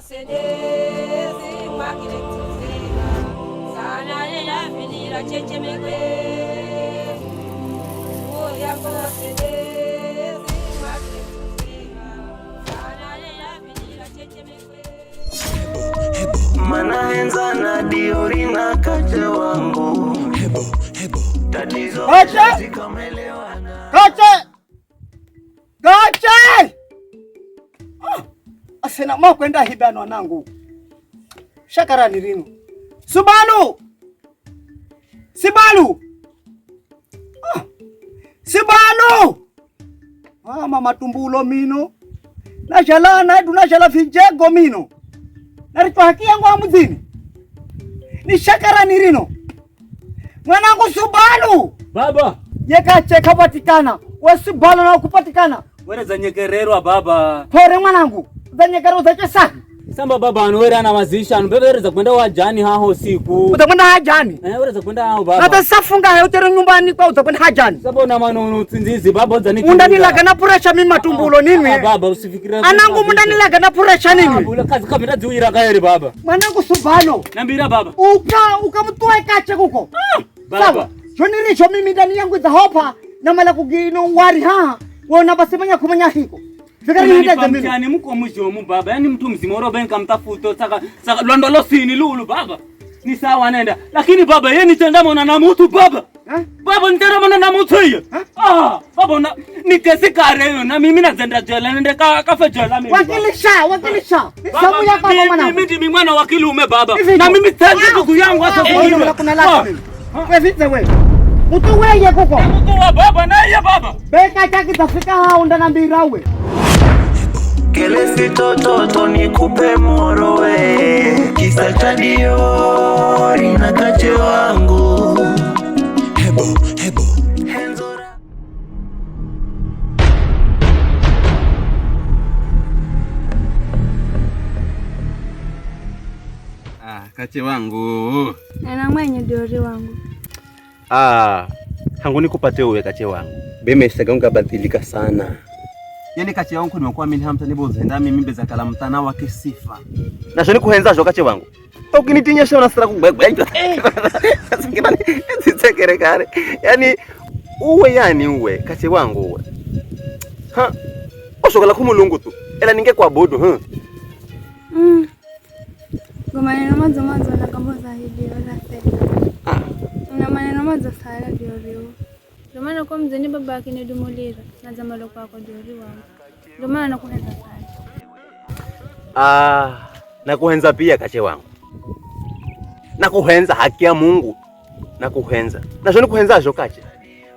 Mana enza na diori na kache wangu. Tatizo zikamelewana. Kache! Asena mwa kwenda hibano nangu. Shakara ni rino. Subalu! Mama tumbulo mino. Najala vijego mino. Naripo haki yangu amuzini. Ni shakara ni rino. Mwanangu Subalu! Baba! Yekache kapatikana. We Subalu na kupatikana. Wera za nyekererwa baba. Pore mwanangu. Za nyekererwa za chesa. Samba baba anwera na mazisha anubeweza kwenda wajani haho siku. Utakwenda hajani? Wera kwenda haho baba. Hata safunga hayo tere nyumbani kwa utakwenda hajani. Saba una manunu tsinzizi baba zani. Undanilaga na pressure mimi matumbulo nini? Baba usifikira. Anangu mundanilaga na pressure nini? Bula kazi kamera zuira kaeri baba. Mwanangu Subalo. Nambira baba. Ukamtoa Kache kuko. Baba. Jonirisho mimi ndani yangu za hopa na mala kugino wari ha. Wona basemanya kumanya hiko. Fikari hita jamii. Yani mko mwisho baba. Yani mtu mzima oroba nikamtafuta saka londolo sini lulu baba. Ni sawa nenda. Lakini baba yeye nitendamo na mtu baba. Baba nitendamo na mtu yeye. Baba nikesikare na mimi nazenda jela nende kafa jela mimi. Wakilisha. Samu ya baba mwana. Mimi mwana wa kilume baba. Na mimi tende ndugu yangu hata wewe kuna lazima. Wewe vipi wewe? Mtu wewe kuko. Mtu wa baba na yeye baba. Beka chaki tafika hao ndana mbirawe. Kelesi toto nikupe morowe. Kisa cha diori na Kache wangu. Hebo. Kache wangu. Na mwenye diori wangu. Hangu nikupate uwe Kache wangu. Beme shaganga badilika sana. Yani Kache wangu nimekuwa mimi hamta niboze ndami mimbe za kala mtana wa kisifa. Na shoni kuhenza Kache wangu. Ukinitinyesha unasira kugwegwa. Sikibani sitekere kare. Yani uwe Kache wangu uwe. Oshoka kumulungu tu. Ela ninge kwa bodo Maneno mazo na kamboza hidi wala na maneno mazo sala diori. Ndio maana kwa mzeni baba yake ni dumulira na zamalo kwa diori wangu. Ndio maana nakuhenza sana. Nakuhenza pia Kache wangu. Nakuhenza haki ya Mungu. Nakuhenza. Na shoni kuhenza Kache.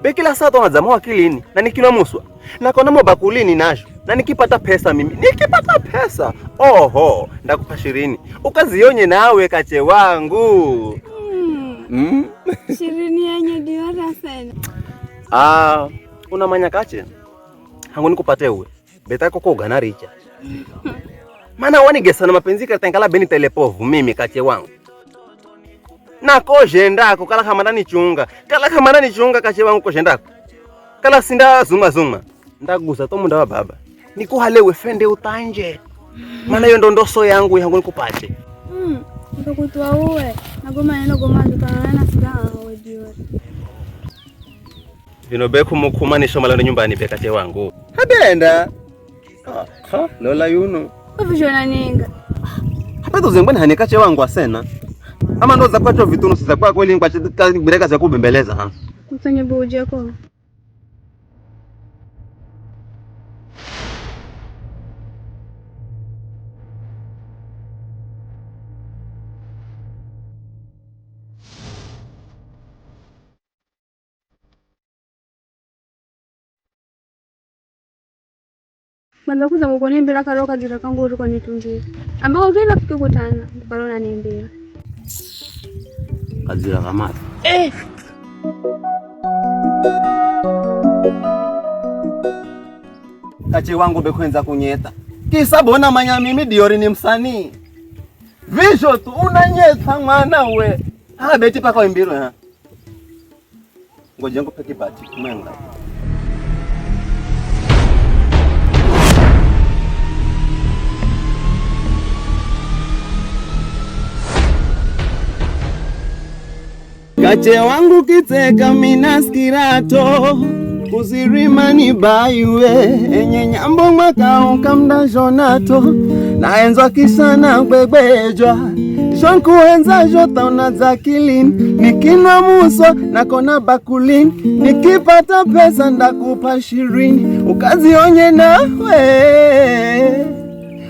Bekila saa to nazama akilini na nikina muswa. Na kona mobakulini nasho. Na nikipata pesa mimi. Nikipata pesa. Oho, ndakupa 20. Ukazionye nawe Kache wangu. 20 yenye diora sana. Unamanya Kache? Hangu nikupate uwe. Beta koko ugana richa. Mana wanigesa na mapenzi katengala beni telepovu mimi Kache wangu. Nako jendako kala kamanda ni chunga. Kache wangu ko jendako. Kala sinda zuma. Ndagusa to munda wa baba. Nikuhalewe fende utanje. Mana yo ndondoso yangu yangu nikupate. Nikutoa uwe. Nagoma neno goma ndikana na sida wewe diori. Vinobeku mukumanisha malano nyumbani Kache wangu. Habenda. Lola yuno. Uvijona ninga. Hapeto zengwani hani Kache wangu asena. Ama ndo za kwacho vitunu siza kwa kweli ngwa bireka za kubembeleza Kusanye buje ko. Manda kuza mukoni mbira karoka jira kangu uruko nitunzi. Ambao vile tukikutana barona nimbira. Kazira kamata. Kache wangu bekwenza kunyeta. Kisa bona manya mimi diori ni msanii. Visho tu unanyeta mwana we. Beti paka imbiro Ngoja ngo peke bati kumenga. Kache wangu kiteka minaskirato Kuzirima ni baiwe Enye nyambo mwakao kamda jonato Naenzo kisana kwebejwa Shonku enza jota unaza kilin Nikinwa muso na kona bakulin Nikipata pesa ndakupa 20 Ukazionye nawe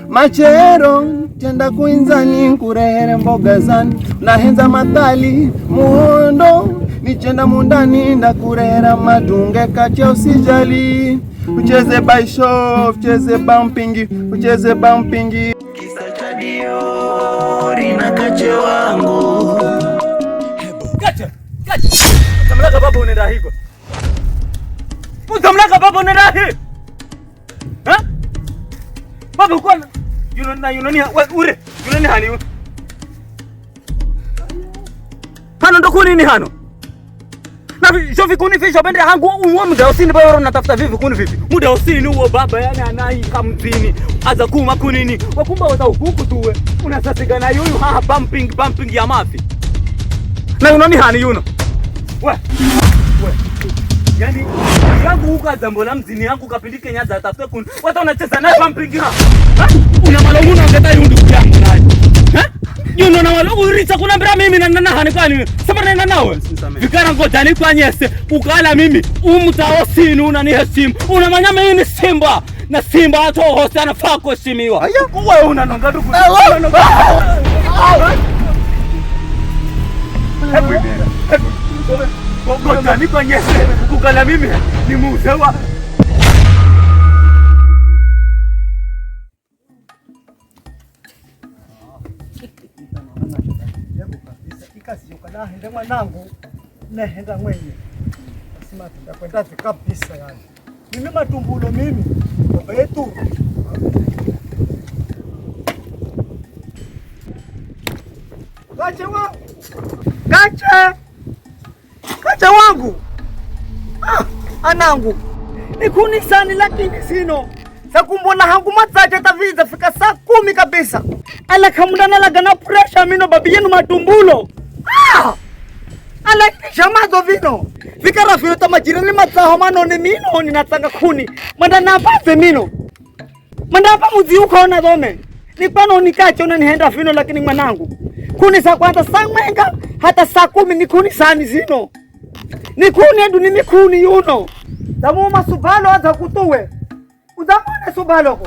Machero tenda kuinzani nkurehere mboga zani Nahenza matali muhondo Nichenda mundani ndakurehera madunge kache usijali Ucheze baisho, ucheze bumpingi, ucheze bumpingi Kisa cha Diori na kache wangu Kache! Utamlaga baba unaenda hiko Utamlaga baba unaenda hiko Ha? Baba uko na Yunoni ure Yunoni hani Hano ndo kuni ni hano Na shofi kuni fisho bende hangu uwa muda usini bayoro natafuta vivi kuni vipi muda usini uwa baba yani anayi kamzini Aza kuma kunini Wakumba wata ukuku tuwe Unasasiga na yuyu haa bumping ya mafi Na yunoni hani yuno We Yani yangu huka zambola mzini yangu kapindike nyaza atafute kuni Wata unacheza na bumping ha Unamalo ungeta yundu kuyangu naji Yuno na walogu uricha kuna mbira mimi na hani kwa nini Sema nena nawe Vikara ngoja ni kwa nyese Ukala mimi umutao sinu unaniheshimu Unamanya mimi ni simba Na simba ato hosi anafaa kuheshimiwa Uwe unanonga duku Hebu ngoja ni kwa nyese Ukala mimi ni musewa Kasi yukana hende mwanangu nehenda mwenye Asima tunakwenda kabisa yani Mimi matumbulo mimi baba yetu Kache wangu Kache wangu Anangu Nikuni sani lakini sino Sakumbona hangu matzaje taviza fika saa 10 kabisa Ala kamudana lagana pressure mino babi yenu matumbulo Ala shamazo vino Vikara fino tamajirani matzaho manone mino Ninatanga kuni Manda napaze mino Manda hapa muzi uko ona dhome Nipano unikache unanihenda vino lakini mwanangu Kuni saa kwanza saa mwenga Hata saa 10 nikuni sani zino Nikuni edu nimikuni yuno Damu masubalo aza kutuwe Uzamone subalo ko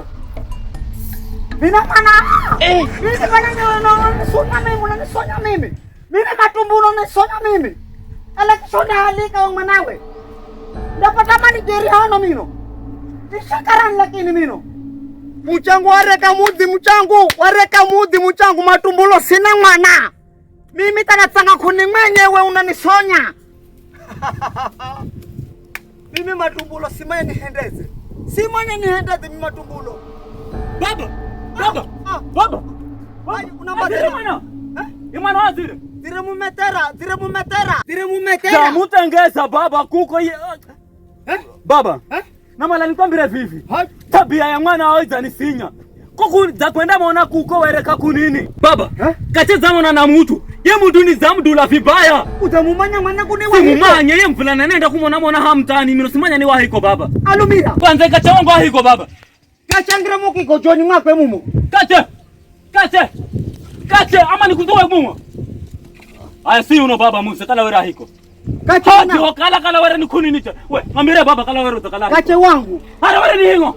Vina mana Vina mana Nisonya mimi unanisonya mimi Mimi matumbulo nisonya mimi Ala kisona halika wa manawe Dapata mani jeri hano mino Nishakaran lakini mino Muchangu wareka mudhi muchangu matumbulo sina mwana Mimi tanatanga kuni mwenyewe unanisonya Mimi matumbulo simanye nihendeze Simanye nihendeze mimi matumbulo Baba Unambatera mwana Imana wazire Dire mumetera Jamutengeza baba kuko Baba Namala nikwambire vivi Tabia ya mwana aweza nisinya Kuku za kwenda mwana kuko wereka kunini Baba Kache zamona na mtu Ye muduni zamdula vibaya Utamumanya mwana kuni wahi Simumanya ye mfulana nenda kumona mwana hamtani Mino simanya ni wahiko baba Alumira Kwanza kache wangu wahiko baba Kache ngira muki kojoni mwakwe mumo Kache ama nikutowe mumo Aya si uno baba Musa kala wera hiko Kache Hati wakala wera ni kuni nite We ngambire baba kala wera utakala Kache wangu Hara wera ni hingo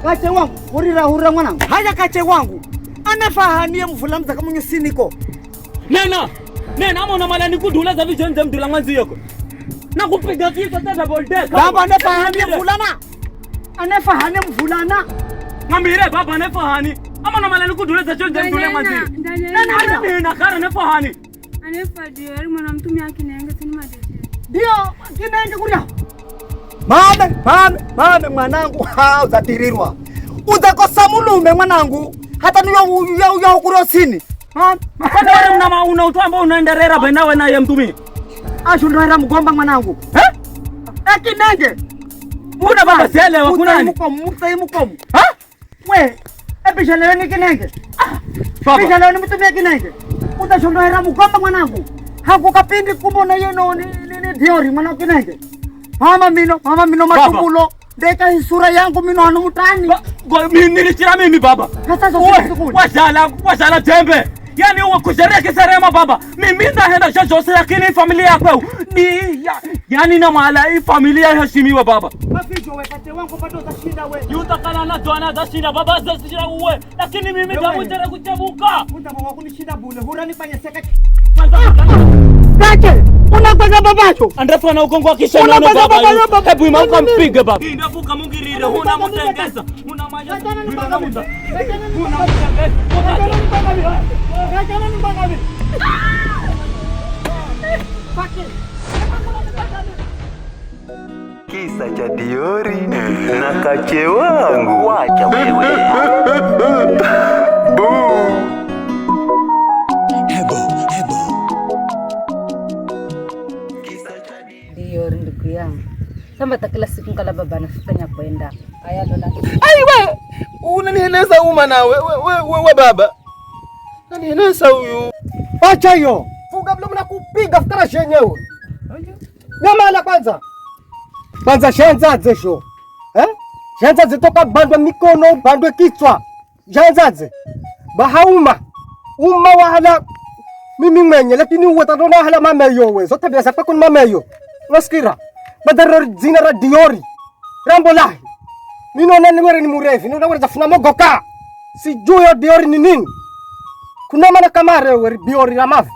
Kache wangu hurira mwanangu Haya kache wangu Anafahanie mvulamza kama nyusiniko Nena ama unamala nikudulaza vijenze mdula mwanzi yoko Na kupiga kiko tata boldeka Baba anafahanie mvulana Anafahanie mvulana Ngambire baba anafahani Ama unamala nikudulaza vijenze mdula mwanzi Nena kara anafahani Anefa Diori mwana mtumi yake naenga sini madete Dio kinenge kuria Mame mwanangu uzatirirwa Uzakosa mulume mwanangu Hata niyo ukurosini Kwani wewe una utu ambao unaendelea benawe na ye mtumi Ashundora mgomba mwanangu Kinenge Una baba sele wa kunani Mutai mukomu We Epishalewe ni kinenge Epishalewe ni mtumia kinenge Utashundora mgomba mwanangu Hako kapindi kumbo na yeno ni Diori mwana kinenge. Mama mino matumbulo. Deka hisura yangu mino hanumutani. Nilichira mimi baba. Washala jembe. Yani uwe kushereke serema baba. Mimi naenda shosho lakini familia yako ni yani na mala hii familia heshimiwa baba. Mafijo wewe kate wangu bado utashinda wewe. Yutakana na toana utashinda baba sasa uwe. Lakini mimi nitamutere kuchebuka. Utakuwa kunishinda bure. Hurani fanya seka. Kake, unakwenda babacho. Andafu na ugongo wa kisha nano baba. Hebu imauka mpige baba. Ndafuka mungirire huna mutengeza. Huna maji. Huna mutengeza. Kisa cha Diori na kache wangu. Wacha wewe. Diori ndugu yangu. Samba kila siku kala baba anafanya kwenda. Aya lola. Aiwe, unanieleza uma na we baba. Unanieleza huyu. Acha hiyo. Fuga bila mnakupiga fikara shenyewe. Nyama kwanza. Kwanza shanza zesho. Shanza zitoka bandwe mikono, bandwe kichwa. Shanza. Bahauma. Uma wahala mimi mwenye lakini uwe tatona hala mameyo we. Zote biasa pa kun mameyo. Nasikira. Badaro jina ra Diori. Rambo lahi. Mino nani were ni murefi. Nuna were zafuna mogoka. Sijui yo Diori ni nini. Kuna mana kamare were Diori ya mafi.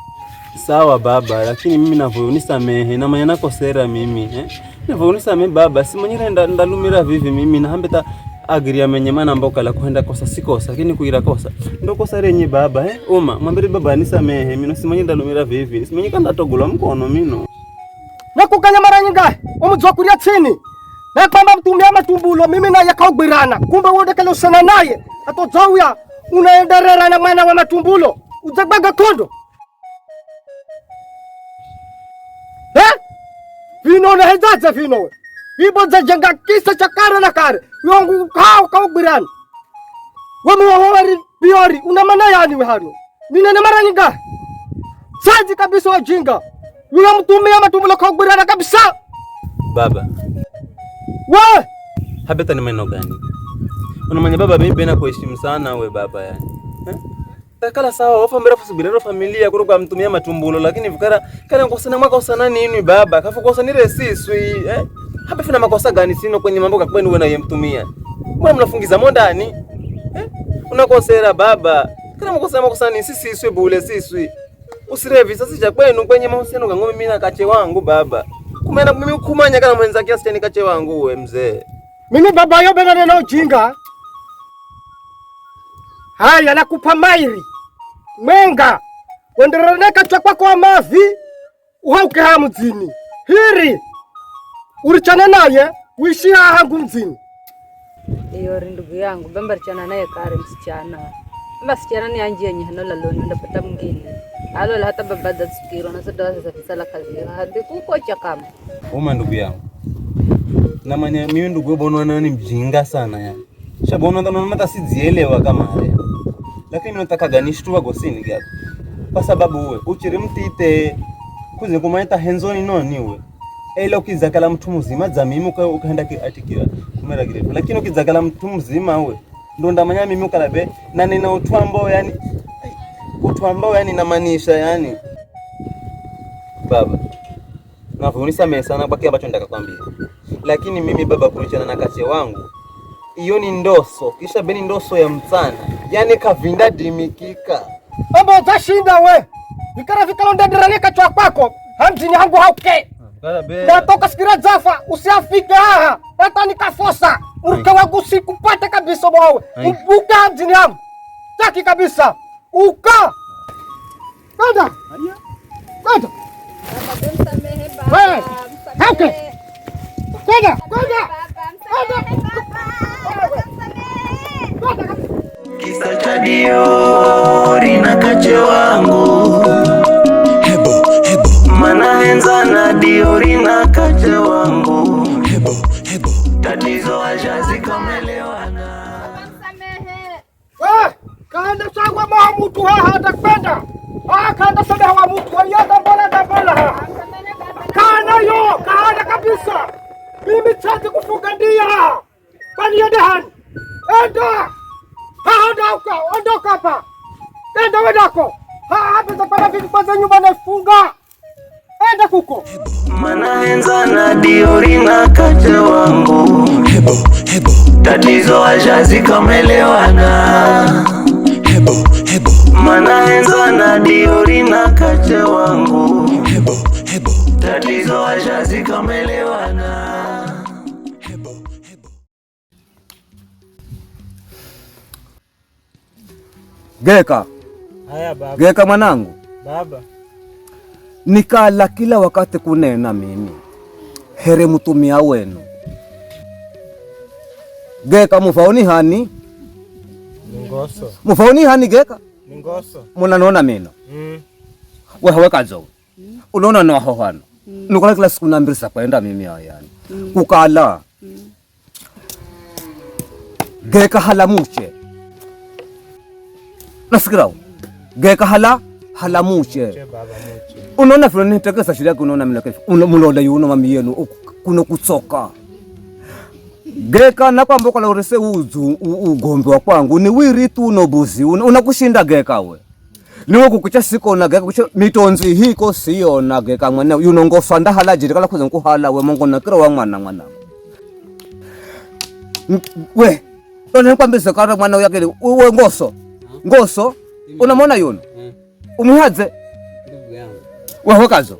Sawa baba, lakini mimi navonisamehe na manya nakosera mimi navonisamehe baba, si manyira ndalumira vivi mimi na hambeta agiria menye mana mboka la kuenda kosa sikosa, lakini kuira kosa ndo kosa renye baba uma mwambiri baba nisamehe mino si manyira ndalumira vivi, si manyika ndatogula mkono mino nakukanya mara nyinga umujwa kuria chini na kwamba mtumia matumbulo mimi na yakaubirana kumbe wode kale usana naye atozauya unaenderera na mwana wa matumbulo ujagbaga kondo. Vino na hezaza vino. Ibo za jenga kisa cha kare na kare. Yongu kau biran. Wamu wawari Diori una maana yani we hano. Nina na mara nyinga. Saji kabisa wajinga. Yule mtumia matumbulo kau biran kabisa. Baba. We! Habeta ni maneno gani? Unamanya baba mimi bena kuheshimu sana we baba yani. Kala sawa wafa mbera fusubirero familia kuruka mtumia matumbulo lakini vikara kana ngosana mwaka usana nini baba kafu kosa nire siswi hapa fina makosa gani sino kwenye mambo kakweni wewe na yemtumia mbona mnafungiza mondani unakosera baba kana makosa ni siswi bule siswi usirevi sasa cha kwenu kwenye mahusiano gangu mimi na kache wangu baba kumena mimi kumanya kana mwenza kiasi ni kache wangu we mzee mimi baba yo bena neno jinga. Haya nakupa mairi. Mwenga. Wendereneka chakwa kwa mavi. Uhauke hamuzini. Hiri. Urichana naye. Uishi hangu mzini. Diori ndugu yangu. Bamba richana naye kare msichana. Bamba msichana ni anjia nyehano laloni. Ndapata mwingine. Alo hata baba da sukiro. Nasa dawa sasa fisala kazi. Hadi kukocha kama. Uma ndugu yangu. Na manya mimi ndugu bono ni mjinga sana ya. Shabona ndo mata sizielewa kama haya. Lakini nataka ganishtua gosini gado. Kwa sababu we uchiri mtite kuze kumaita henzoni noni we. Ela ukizakala mtu mzima za mimi ukaenda atikira kumera girefu. Lakini ukizakala mtu mzima we ndo ndamanya mimi ukalabe na nina utwambao yani namaanisha yani. Baba. Navunisamehe sana kwa kile ambacho nataka kwambia. Lakini mimi baba kulichana na kache wangu. Iyo ni ndoso, kisha beni ndoso ya mtana. Yani kavinda dimikika. Amba utashinda we. Vikara vikala ndadirane chwa kwako. Hamzini hangu hauke. Natoka sikira zafa, usiafike haha. Hata nikafosa. Urke wangu sikupata kabisa mwawe. Uka hamzini hangu. Taki kabisa. Uka. Nada. Nada. Wewe. Hauke. Nada. Nada. Kisa cha Diori na kache wangu. Hebo. Mana henza na Diori na kache wangu. Hebo. Tatizo wajazi kamelewana. Kaenda sawa mwa mtu haha atakwenda. Kaenda sawa mwa mtu wa yada mbona Enda bala. Kana yo, kana kabisa. Mimi sitaki kufuga ndia. Kwani yadahan. Enda. Ondoka hapa. Enda wedako. Hapa tapata vitu kwa nyumba nafunga. Enda kuko. Manaenza na diorina kate wangu. Hebo. Tatizo wajazi kamelewana. Hebo. Manaenza na diorina kate wangu. Hebo. Tatizo wajazi kamelewana. Geka. Haya baba. Geka mwanangu. Baba. Nikala kila wakati kunena mimi. Here mutumia wenu. Geka mufaoni hani? Ningoso. Mufaoni hani geka? Ningoso. Munanona mino. Wewe kazo. Unaona na hohana. Nukala kila siku nambirisa kwenda mimi yani. Ukala. Geka halamuche. Nasikirao. Geka halamuche. Unaona fulani nitakasa shida yako unaona mimi mulonda yuno mami yenu kuno kutsoka. Geka na kwamba kwa urese ugombe wa kwangu ni wiri tu unobuzi unakushinda geka we. Niwe kukucha siko na geka kucha mitonzi hiko sio na geka mwana yunongofa ndahala jiri kala kuza nkuhala we mongo nakira wa mwana. We. Ona kwamba sekara mwana yake we ngoso unamwona yuno umuhaze wewe kazo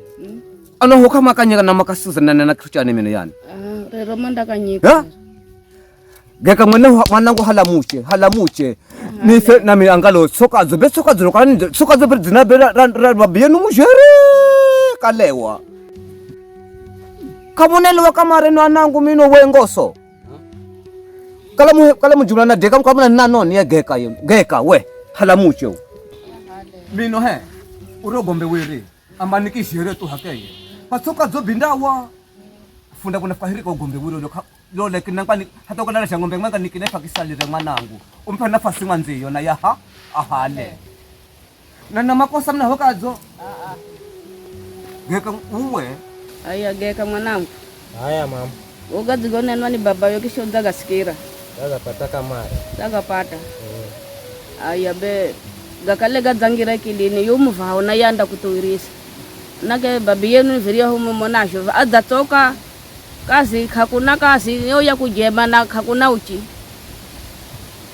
ano hokama kanyeka na makasuza na kichane meno yani rero manda kanyeka geka mwanangu halamuche nife na miangalo sokazo kan sokazo brzina bera babienu mujere kalewa kamonelo kamareno anangu mino wengoso kala mujumla na deka kama na noni ya geka we halamuche mino he urogombe wiri amaniki shere tu hakeye pasoka zo bindawa funda kuna fahiri kwa ugombe wiri lo lekina kwani hata kuna na ngombe mwanga nikinefa kisalire mwanangu umpa nafasi mwanziyo na yaha ahale na makosa mna hokazo geka uwe aya geka mwanangu. Haya mama. Ugadzigone nani baba yokisho daga sikira Daga pata kamara. daga pata aya be gakale gadzangira kilini yumuva na yanda kutuirisa nake babi yenu viria humo monasho adatoka kasi hakuna kasi yo ya kujema na hakuna uchi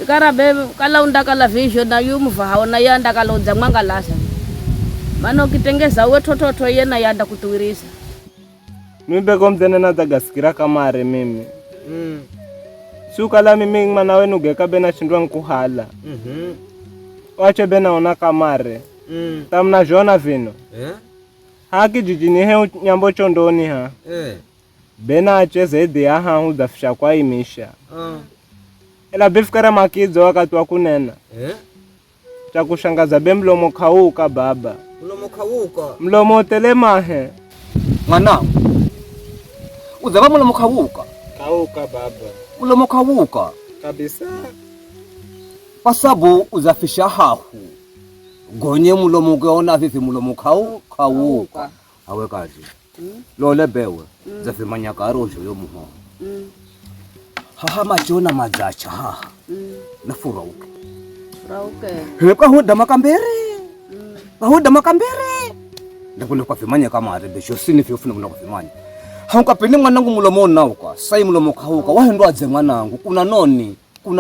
ikara be kala undakala visho na yumuva na yanda kalonza mwangalasa mano kitengeza we tototo yena yanda kutuirisa Mimbe komzene na daga sikira kamare mimi. Sukala mimi mana wenu geka bena shindwa nkuhala. Wache bena ona kamare. Tamna jona vino. Haki jijini he nyambo chondoni ha. Bena acheze ede aha udafisha kwa imisha. Ela befikara makizo wakati wa kunena. Cha kushangaza be mlomo kauka baba. Mlomo telemahe. mwanangu uzaba mlomo kauka baba. mlomo kauka Kabisa. pasabu uzafisha hahu gonye mlomo ugeona vipi mlomo kauka awe kazi lole bewe zafimanya karosho yo muho haha machona mazacha haha nafurauke heka huda makambere ndakuna kwa fimanya kama arebesho sini fifuna kuna kwa fimanya hauka peni mwanangu mlomo nao kwa sai mlomo kauka wahendo aze mwanangu kuna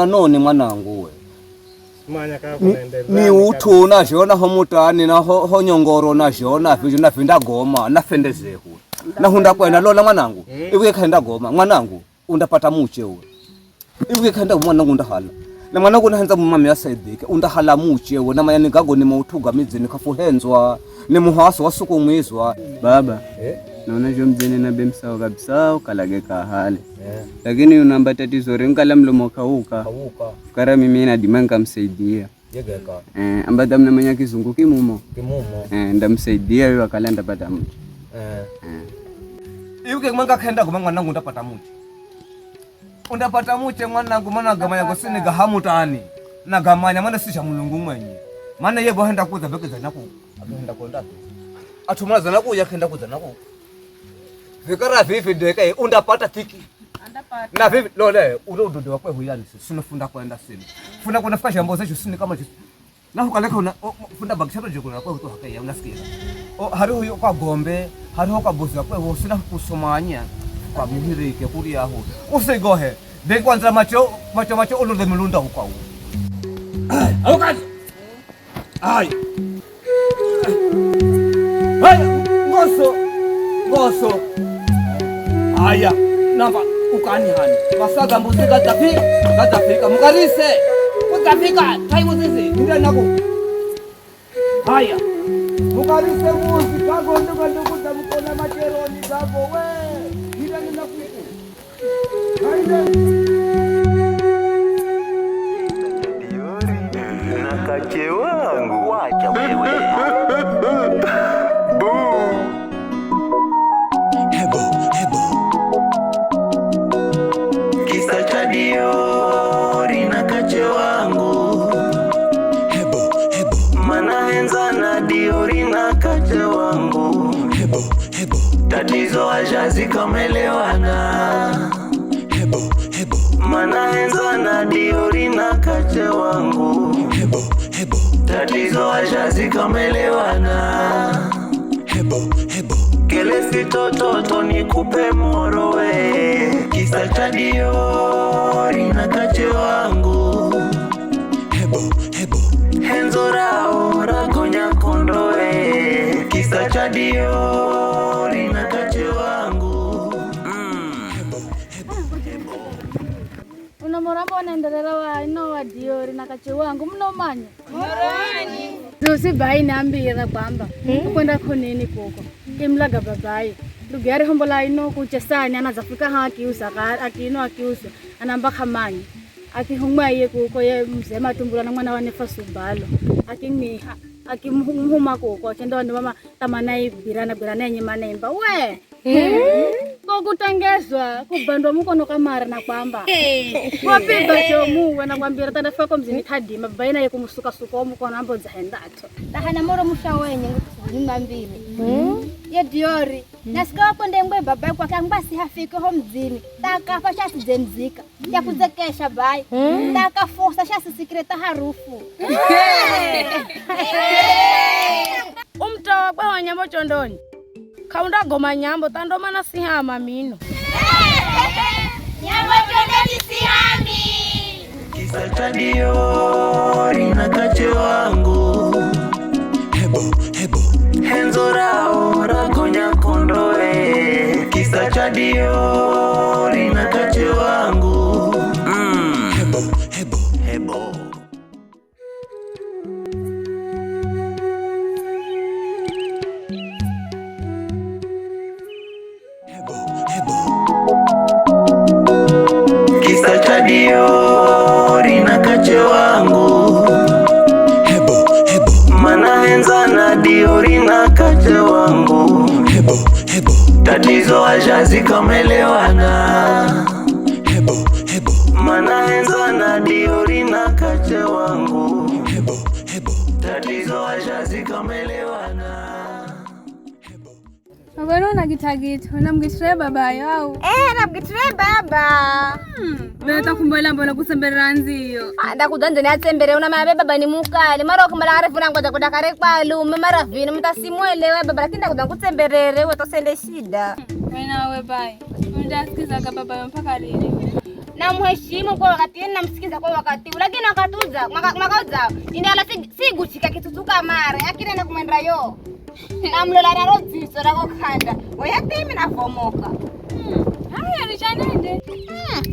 noni mwanangu we Manya kaka kunaendelea. ni utu na shona homutani na ho nyongoro na shona fijo na finda goma na fendezehu na hunda kwenda lola mwanangu iwe kaenda goma mwanangu undapata muche we iwe kaenda mwanangu ndahala na mwanangu nahanza mumama yasaidike undahala muche we na mayani gago ni mautuga mizini kafuhenzwa ni muhaso wasuku mwizwa baba naona jo mzeni na bemsawa kabisa ukalage kahale lakini unamba tatizo renkala mlomo kauka kara mimi na dimanga msaidia ambata mna manya kizungu kimumo ndamsaidia yeye akalenda pata mtu iwe mwanga kaenda goma mwanangu ndapata muche undapata muche mwanangu maana gamanya gosini gahamutani na gamanya maana sisha mulungu mwenye maana yebo henda kuza bekeza naku agenda konda atumana zana kuja kenda kuzana ku. Vikara vivi ndeka undapata tiki. Andapata. Na vivi lole udodo wakwe huyani sinofunda kwenda sini. Funda kwenda fika shambo zetu sini kama chisu. Na ukaleka una funda bakishato jikuna kwa uto hakaya unasikia. Hari huyo kwa gombe, hari ho kwa bosi wakwe ho sina kusomanya. Kwa muhirike kuri aho. Usigohe. Ndeka kwanza macho ulode mulunda huko. Aukazi. Ai. Hai, ngoso. Aya, namba ukani hani. Masaga mbuzi gatafika. Mukarise. Utafika, time zizi. Ndio nako. Haya. Mukarise mbuzi kago ndugu tamkona macheroni zako we. Ndio ninakuku. Haide. Nakache wangu wacha wewe. Kisa cha Diori na kache wangu. Mana henza na Diori na kache wangu. Tatizo wajazi kamelewana. Mana henza na Diori na kache wangu. Tatizo wajazi kamelewana. Kele sitoto nikupe morowe. Kisa cha Diori na kache wangu. Henzo rao ragonya kondowe. Kisa cha Diori na kache wangu. Unamoramba wanaendelea wa ino wa Diori na kache wangu mnomanya. Morani. Rusi bai naambira kwamba kwenda konini koko. Imlaga babai. Lugari hombola ino kuchesani anazafika haki usaka akiusa anamba khamanyi. Akihumwaye koko ye mzema tumbula na mwana wane fasubalo. Akimiha akimhuma koko chenda ndo mama tamanai birana yenye manemba we. Kokutangezwa kubandwa mukono kamara na kwamba wapiba chomu na kwambira tanda fako mzini thadima baina ye kumusuka suko mukono ambo zahendato tahana moro mushawenye ngumambini ye Diori nasika kwende ngwe baba kwa kangbasi hafike ho mzini takafa shasi zemzika ya kuzekesha bai takafosa shasi sikreta harufu umtawa kwa wanyamo chondoni kaunda goma nyambo tando mana sihama mino nyambo chondoni sihami Kisa cha Diori na kache wangu. Henzo rao ragonya kondoe. Kisa cha Diori na kache wangu. Hebo. Kisa cha Diori na kache wangu. Mana henza na Diori na kache wangu. Tatizo wajazi kamelewana. Mana henza na Diori na kache wangu. Tatizo wajazi kamelewana. Agora unagitagita unamgitire baba yao namgitire baba beta kumbola mbona kusembera nziyo ndakudanze ni atsembere una mabe baba ni mukali mara kumala arifu nangoza kudakare kwalu mara vini mtasimwelewe baba lakini ndakudanza kutsemberere wewe tosende shida wewe bai ndasikiza ka baba mpaka lini na mheshimu kwa wakati na msikiza kwa wakati lakini akatuza makauza ina ala siguchika kitutuka mara akina na kumenda yo namlola na rodziso rako khanda oyatimi nafomoka haya nichanende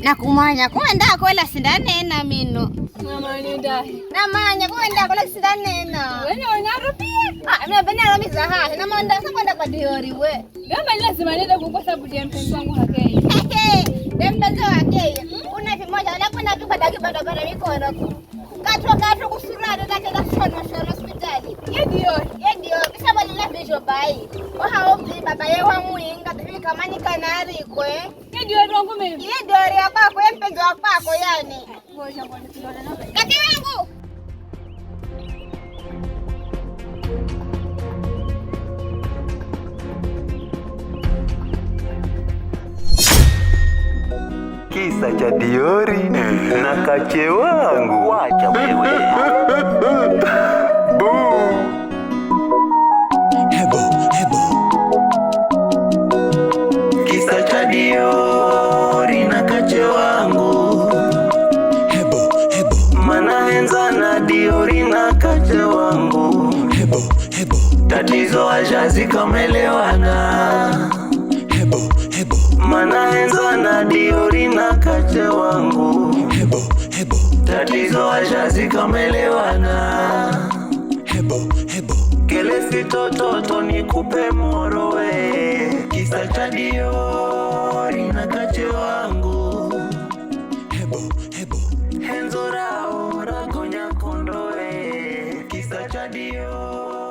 nakumanya kwenda kwela sindanena mino namanya ndahi namanya kwenda kwela sindanena wewe unarupia mimi bena romiza haha namanda sakwenda kwa Diori we ngamba lazima nende kwa sababu ya mpenzi wangu hakei mpenzi wake una vimoja wala kuna kibada bara mikono katro kusurado tatenda shono hospitali ye Diori bisaba lila bijo bai hao baba ye wa muinga bibi kama ni kanari kwe ye Diori wangu mimi ye Diori yako ye mpenzi wako yani ngoja ngoja tunaona na kati wangu kisa cha Diori na kache wangu. Wacha wewe. Kisa cha Diori na kache wangu. Mana henza na Diori na kache wangu. Tatizo ajazi kamelewana. Mana henza na Diori na kache wangu. Tatizo ajazi kamelewana. Kele sitototo nikupe morowe. Kisa cha Diori na kache wangu. Henzo rao ragonya kondoe. Kisa cha Diori.